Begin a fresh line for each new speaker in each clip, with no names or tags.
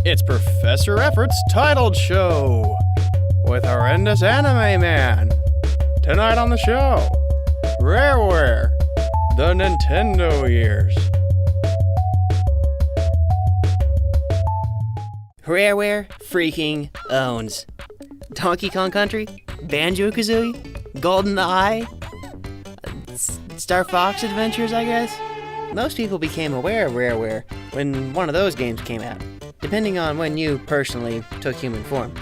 It's Professor Effort's Titled Show with horrendous anime man. Tonight on the show, Rareware, the Nintendo years.
Rareware freaking owns Donkey Kong Country, Banjo-Kazooie, Golden Eye, Star Fox Adventures, I guess. Most people became aware of Rareware when one of those games came out, depending on when you personally took human form.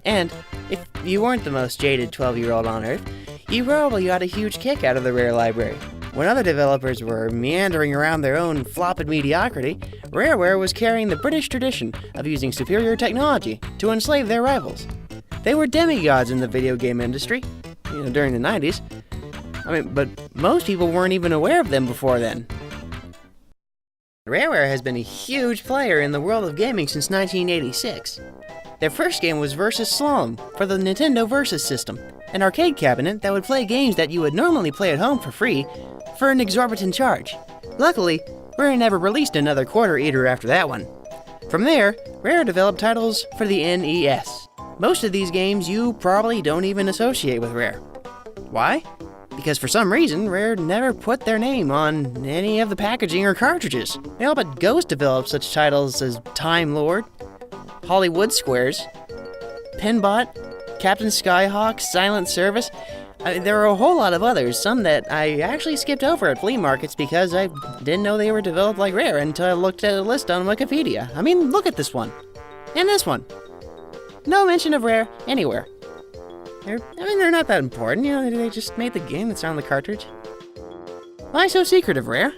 And if you weren't the most jaded 12-year-old on Earth, you probably got a huge kick out of the Rare library. When other developers were meandering around their own flopped mediocrity, Rareware was carrying the British tradition of using superior technology to enslave their rivals. They were demigods in the video game industry, during the 90s. But most people weren't even aware of them before then. Rareware has been a huge player in the world of gaming since 1986. Their first game was Versus Slalom for the Nintendo Versus system, an arcade cabinet that would play games that you would normally play at home for free for an exorbitant charge. Luckily, Rare never released another quarter eater after that one. From there, Rare developed titles for the NES. Most of these games you probably don't even associate with Rare. Why? Because for some reason, Rare never put their name on any of the packaging or cartridges. They all but Ghost developed such titles as Time Lord, Hollywood Squares, Pinbot, Captain Skyhawk, Silent Service. There are a whole lot of others, some that I actually skipped over at flea markets because I didn't know they were developed like Rare until I looked at a list on Wikipedia. Look at this one. And this one. No mention of Rare anywhere. They're not that important, they just made the game that's on the cartridge. Why so secretive, Rare?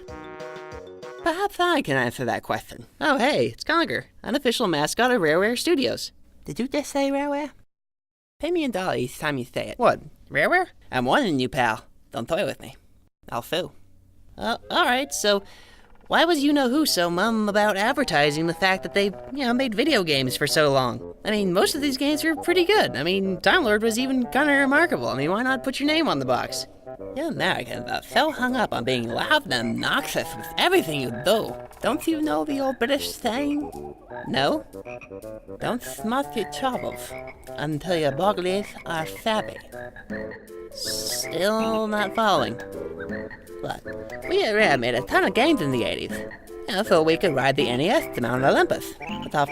Perhaps I can answer that question. Oh hey, it's Conger, unofficial mascot of Rareware Studios. Did you just say Rareware? Pay me $1 each time you say it. What, Rareware? I'm warning you, pal. Don't toy with me. I'll sue. Alright, so why was you-know-who so mum about advertising the fact that they, made video games for so long? Most of these games were pretty good. Time Lord was even kind of remarkable. Why not put your name on the box? You Americans are so hung up on being loud and obnoxious with everything you do. Don't you know the old British saying? No? Don't smut your troubles until your bogleys are savvy. Still not following. But we at Rare made a ton of games in the 80s, so we could ride the NES to Mount Olympus atop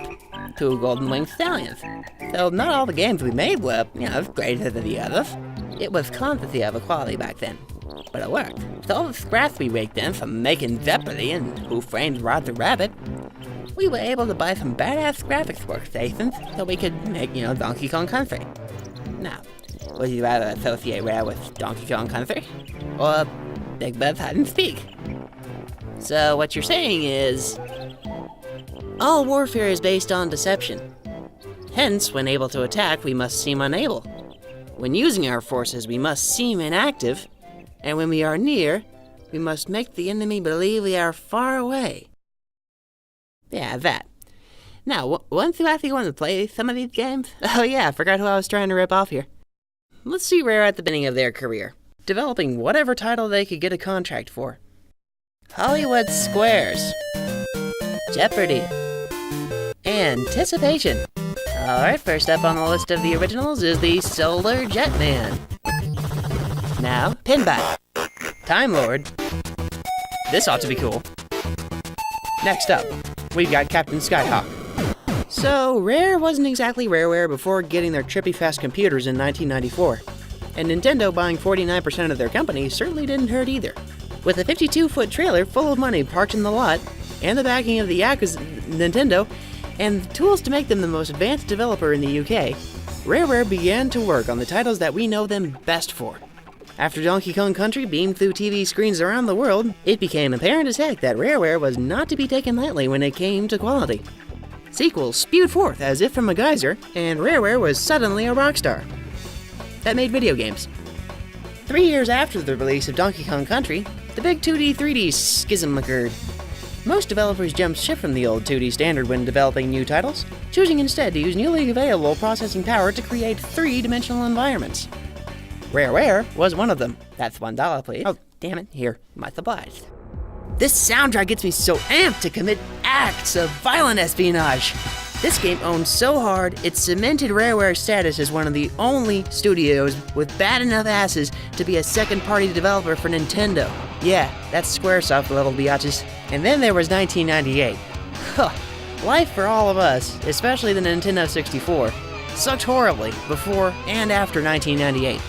2 golden winged stallions. So not all the games we made were, greater than the others. It was courtesy of equality back then, but it worked. So all the scraps we raked in from making Jeopardy and Who Framed Roger Rabbit, we were able to buy some badass graphics workstations so we could make, Donkey Kong Country. Now, would you rather associate Rare with Donkey Kong Country, or Big Bird's Hide and Speak? So what you're saying is, all warfare is based on deception. Hence, when able to attack, we must seem unable. When using our forces, we must seem inactive. And when we are near, we must make the enemy believe we are far away. Yeah, that. Now, once you actually want to play some of these games? Oh yeah, I forgot who I was trying to rip off here. Let's see Rare at the beginning of their career, developing whatever title they could get a contract for. Hollywood Squares, Jeopardy, Anticipation. Alright, first up on the list of the originals is the Solar Jetman. Now, Pinbot, Time Lord. This ought to be cool. Next up, we've got Captain Skyhawk. So, Rare wasn't exactly Rareware before getting their trippy fast computers in 1994. And Nintendo buying 49% of their company certainly didn't hurt either. With a 52-foot trailer full of money parked in the lot, and the backing of the Yakuza Nintendo, and the tools to make them the most advanced developer in the UK, Rareware began to work on the titles that we know them best for. After Donkey Kong Country beamed through TV screens around the world, it became apparent as heck that Rareware was not to be taken lightly when it came to quality. Sequels spewed forth as if from a geyser, and Rareware was suddenly a rock star that made video games. 3 years after the release of Donkey Kong Country, the big 2D 3D schism occurred. Most developers jumped ship from the old 2D standard when developing new titles, choosing instead to use newly available processing power to create 3-dimensional environments. Rareware was one of them. That's $1, please. Oh, damn it. Here, much obliged. This soundtrack gets me so amped to commit acts of violent espionage. This game owned so hard, it cemented Rareware's status as one of the only studios with bad enough asses to be a second-party developer for Nintendo. Yeah, that's Squaresoft level, biatches. And then there was 1998. Huh. Life for all of us, especially the Nintendo 64, sucked horribly before and after 1998.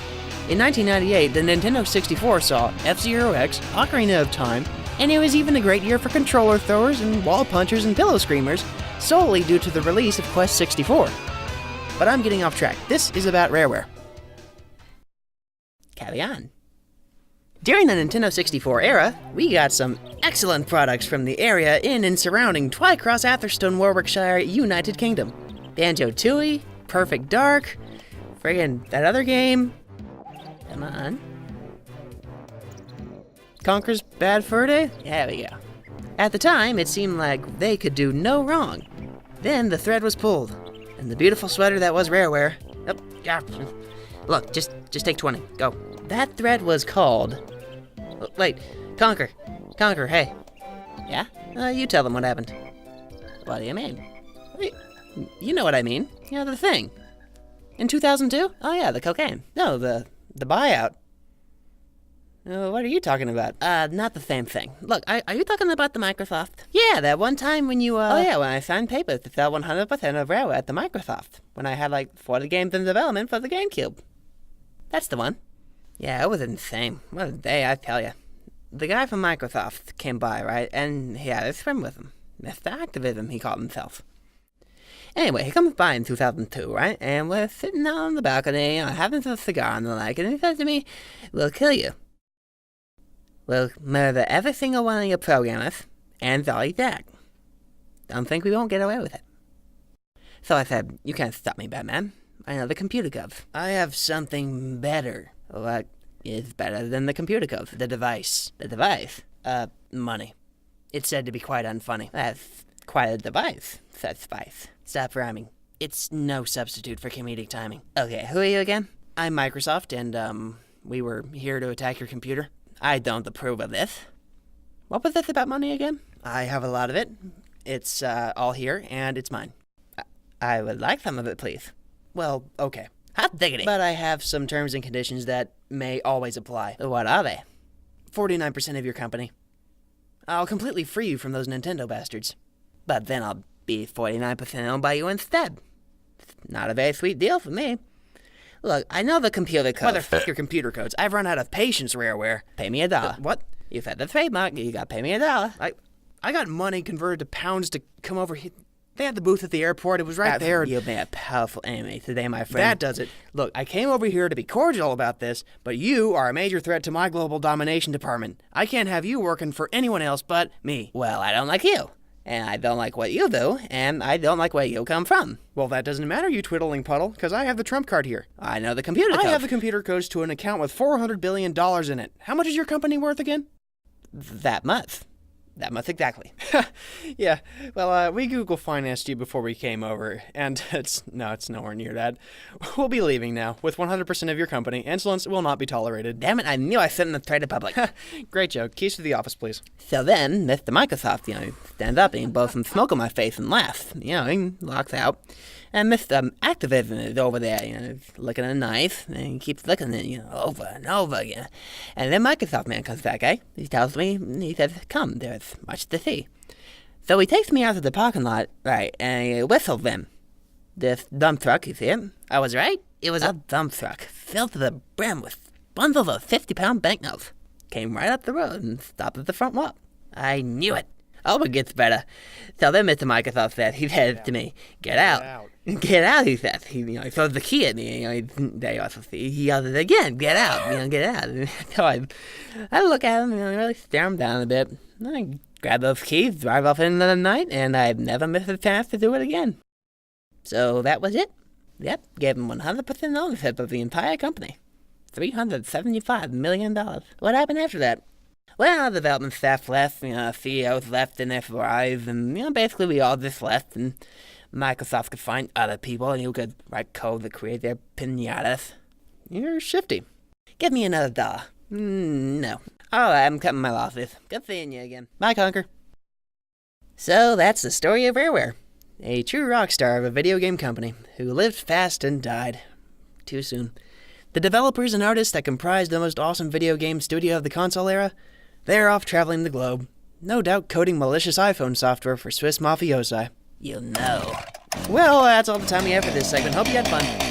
In 1998, the Nintendo 64 saw F-Zero X, Ocarina of Time, and it was even a great year for controller throwers and wall punchers and pillow screamers, solely due to the release of Quest 64. But I'm getting off track. This is about Rareware. Carry on. During the Nintendo 64 era, we got some excellent products from the area in and surrounding Twycross, Atherstone, Warwickshire, United Kingdom. Banjo-Tooie, Perfect Dark, friggin' that other game. Come on. Conker's Bad Fur Day? There we go. At the time, it seemed like they could do no wrong. Then the thread was pulled, and the beautiful sweater that was Rareware. Oh, yeah. Look, just take 20. Go. That thread was called... Oh, wait, Conker, hey. Yeah? You tell them what happened. What do you mean? You know what I mean. You know, the thing. In 2002? Oh yeah, the cocaine. No, the buyout. What are you talking about? Not the same thing. Look, are you talking about the Microsoft? Yeah, that one time when you, Oh yeah, when I signed papers to sell 100% of Rareware at the Microsoft. When I had like 40 games in development for the GameCube. That's the one. Yeah, it was insane. What a day, I tell you. The guy from Microsoft came by, right? And he had his friend with him. Mr. Activism, he called himself. Anyway, he comes by in 2002, right? And we're sitting out on the balcony, having a cigar and the like, and he says to me, "We'll kill you. We'll murder every single one of your programmers, and Zolly Jack. Don't think we won't get away with it." So I said, "You can't stop me, Batman. I know the computer code. I have something better." What is better than the computer code? The device. The device? Money. It's said to be quite unfunny. That's quite a device, said Spice. Stop rhyming. It's no substitute for comedic timing. Okay, who are you again? I'm Microsoft, and, we were here to attack your computer. I don't approve of this. What was this about money again? I have a lot of it. It's, all here, and it's mine. I would like some of it, please. Well, okay. Hot diggity. But I have some terms and conditions that may always apply. What are they? 49% of your company. I'll completely free you from those Nintendo bastards. But then I'll be 49% owned by you instead. Not a very sweet deal for me. Look, I know the computer code. Motherfuck your computer codes. I've run out of patience, Rareware. Pay me $1. What? You said the trademark. You gotta pay me $1. I got money converted to pounds to come over here. They had the booth at the airport. It was right there. You've been a powerful enemy today, my friend. That does it. Look, I came over here to be cordial about this, but you are a major threat to my global domination department. I can't have you working for anyone else but me. Well, I don't like you. And I don't like what you do, and I don't like where you come from. Well, that doesn't matter, you twiddling puddle, because I have the trump card here. I know the computer code. I have the computer codes to an account with $400 billion in it. How much is your company worth again? That much. That much exactly. Yeah, well, we Google financed you before we came over, and it's nowhere near that. We'll be leaving now. With 100% of your company, insolence will not be tolerated. Damn it, I knew I shouldn't have traded public. Great joke. Keys to the office, please. So then, Mr. Microsoft, stands up and he blows some smoke in my face and laughs. He walks out. And Mr. Activism is over there, looking at a knife, and he keeps looking at it, over and over again. And then Microsoft man comes back, He tells me, he says, "Come, there's much to see." So he takes me out to the parking lot, right, and he whistles them. This dump truck, you see it? I was right. It was a dump truck, filled to the brim with bundles of 50-pound banknotes. Came right up the road and stopped at the front wall. I knew it. Oh, it gets better. So then Mr. Microsoft said, he said to me, "Get out. Get out," he says. He throws the key at me. He yells it again, "Get out, get out." So I look at him, really stare him down a bit. I grab those keys, drive off into the night, and I've never missed a chance to do it again. So that was it. Yep, gave him 100% ownership of the entire company. $375 million. What happened after that? Well, the development staff left, CEOs left in their rise, and, basically we all just left, and Microsoft could find other people who could write code to create their pinatas. You're shifty. Give me another $1. No. Alright, I'm cutting my losses. Good seeing you again. Bye, Conker. So, that's the story of Rareware. A true rock star of a video game company who lived fast and died too soon. The developers and artists that comprised the most awesome video game studio of the console era, they're off traveling the globe. No doubt coding malicious iPhone software for Swiss mafiosi. You'll know. Well, that's all the time we have for this segment. Hope you had fun.